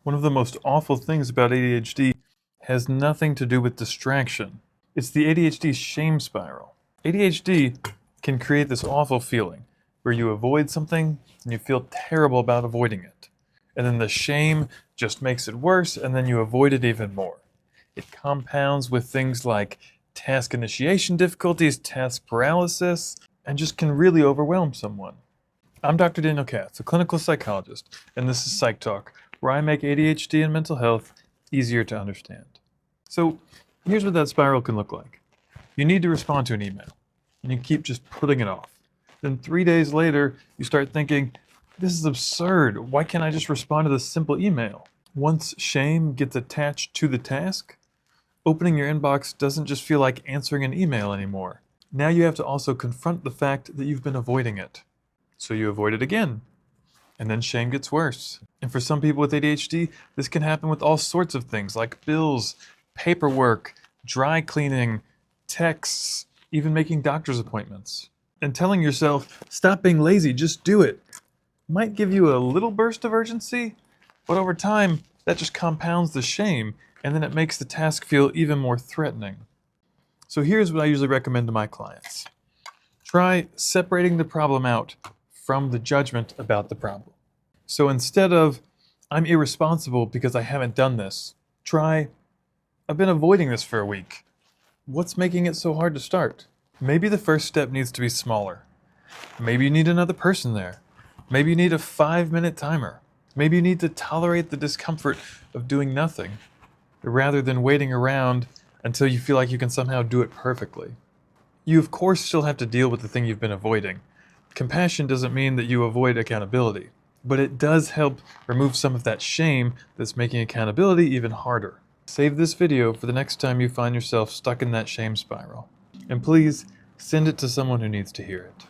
One of the most awful things about ADHD has nothing to do with distraction. It's the ADHD shame spiral. ADHD can create this awful feeling where you avoid something and you feel terrible about avoiding it. And then the shame just makes it worse, and then you avoid it even more. It compounds with things like task initiation difficulties, task paralysis, and just can really overwhelm someone. I'm Dr. Daniel Katz, a clinical psychologist, and this is Psych Talk, where I make ADHD and mental health easier to understand. So here's what that spiral can look like. You need to respond to an email, and you keep just putting it off. Then 3 days later, you start thinking, this is absurd. Why can't I just respond to this simple email? Once shame gets attached to the task, opening your inbox doesn't just feel like answering an email anymore. Now you have to also confront the fact that you've been avoiding it. So you avoid it again, and then shame gets worse. And for some people with ADHD, this can happen with all sorts of things like bills, paperwork, dry cleaning, texts, even making doctor's appointments. And telling yourself, stop being lazy, just do it, might give you a little burst of urgency, but over time, that just compounds the shame, and then it makes the task feel even more threatening. So here's what I usually recommend to my clients. Try separating the problem out from the judgment about the problem. So instead of, I'm irresponsible because I haven't done this, try, I've been avoiding this for a week. What's making it so hard to start? Maybe the first step needs to be smaller. Maybe you need another person there. Maybe you need a 5-minute timer. Maybe you need to tolerate the discomfort of doing nothing, rather than waiting around until you feel like you can somehow do it perfectly. You of course still have to deal with the thing you've been avoiding. Compassion doesn't mean that you avoid accountability, but it does help remove some of that shame that's making accountability even harder. Save this video for the next time you find yourself stuck in that shame spiral. And please, send it to someone who needs to hear it.